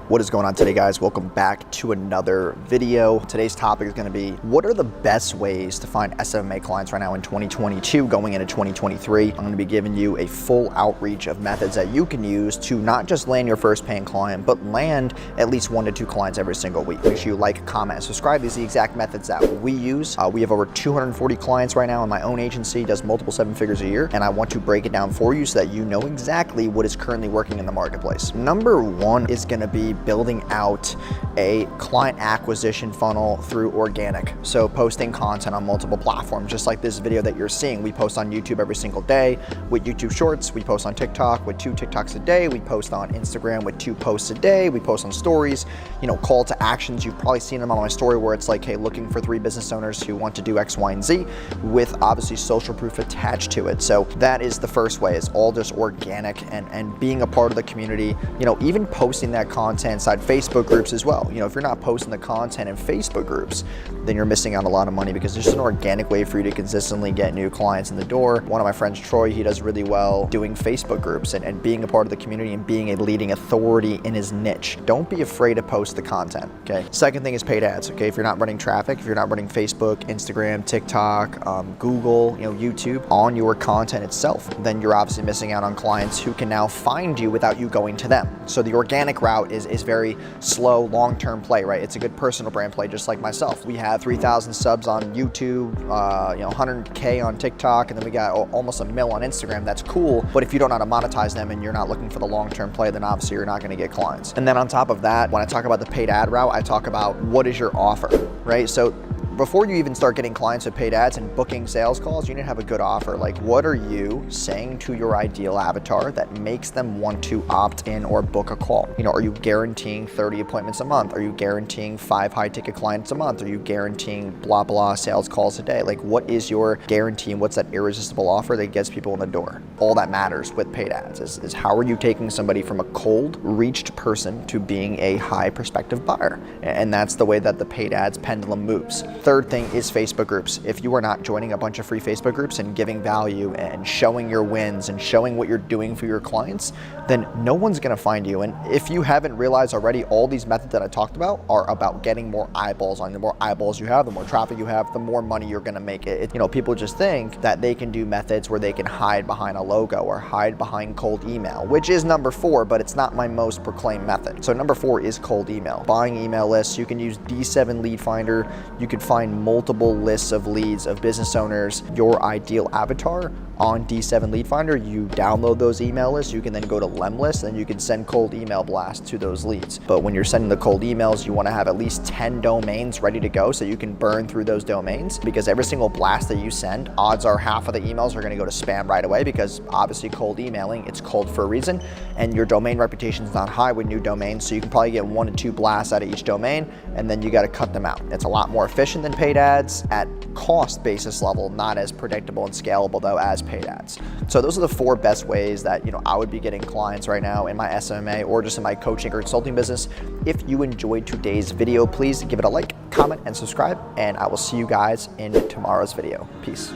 What is going on today, guys? Welcome back to another video. Today's topic is going to be, what are the best ways to find SMMA clients right now in 2022 going into 2023? I'm going to be giving you a full outreach of methods that you can use to not just land your first paying client, but land at least 1 to 2 clients every single week. Make sure you like, comment, and subscribe. These are the exact methods that we use. We have over 240 clients right now in my own agency, does multiple 7 figures a year, and I want to break it down for you so that you know exactly what is currently working in the marketplace. Number 1 is going to be building out a client acquisition funnel through organic. So posting content on multiple platforms, just like this video that you're seeing. We post on YouTube every single day with YouTube Shorts. We post on TikTok with 2 TikToks a day. We post on Instagram with 2 posts a day. We post on stories, call to actions. You've probably seen them on my story where it's like, hey, looking for 3 business owners who want to do X, Y, and Z with obviously social proof attached to it. So that is the first way. It's all just organic and being a part of the community, even posting that content inside Facebook groups as well. If you're not posting the content in Facebook groups, then you're missing out a lot of money because it's just an organic way for you to consistently get new clients in the door. One of my friends, Troy, he does really well doing Facebook groups and being a part of the community and being a leading authority in his niche. Don't be afraid to post the content, okay? Second thing is paid ads, okay? If you're not running traffic, if you're not running Facebook, Instagram, TikTok, Google, YouTube on your content itself, then you're obviously missing out on clients who can now find you without you going to them. So the organic route is very slow, long-term play, right? It's a good personal brand play, just like myself. We have 3,000 subs on YouTube, 100K on TikTok, and then we got almost 1 mil on Instagram. That's cool, but if you don't know how to monetize them and you're not looking for the long-term play, then obviously you're not gonna get clients. And then on top of that, when I talk about the paid ad route, I talk about what is your offer, right? So before you even start getting clients with paid ads and booking sales calls, you need to have a good offer. Like, what are you saying to your ideal avatar that makes them want to opt in or book a call? Are you guaranteeing 30 appointments a month? Are you guaranteeing 5 high ticket clients a month? Are you guaranteeing blah, blah sales calls a day? Like, what is your guarantee and what's that irresistible offer that gets people in the door? All that matters with paid ads is how are you taking somebody from a cold reached person to being a high prospective buyer? And that's the way that the paid ads pendulum moves. Third thing is Facebook groups. If you are not joining a bunch of free Facebook groups and giving value and showing your wins and showing what you're doing for your clients, then no one's gonna find you. And if you haven't realized already, all these methods that I talked about are about getting more eyeballs on. The more eyeballs you have, the more traffic you have, the more money you're gonna make. People just think that they can do methods where they can hide behind a logo or hide behind cold email, which is number 4, but it's not my most proclaimed method. So number 4 is cold email. Buying email lists. You can use D7 Lead Finder. You can find multiple lists of leads of business owners, your ideal avatar on D7 Lead Finder. You download those email lists. You can then go to Lemlist and you can send cold email blasts to those leads. But when you're sending the cold emails, you want to have at least 10 domains ready to go so you can burn through those domains, because every single blast that you send, odds are half of the emails are going to go to spam right away, because obviously cold emailing, it's cold for a reason, and your domain reputation is not high with new domains, so you can probably get 1 to 2 blasts out of each domain, and then you got to cut them out. It's a lot more efficient than paid ads at cost basis level, not as predictable and scalable though as paid ads. So those are the 4 best ways that I would be getting clients right now in my SMMA or just in my coaching or consulting business. If you enjoyed today's video, please give it a like, comment, and subscribe, and I will see you guys in tomorrow's video. Peace.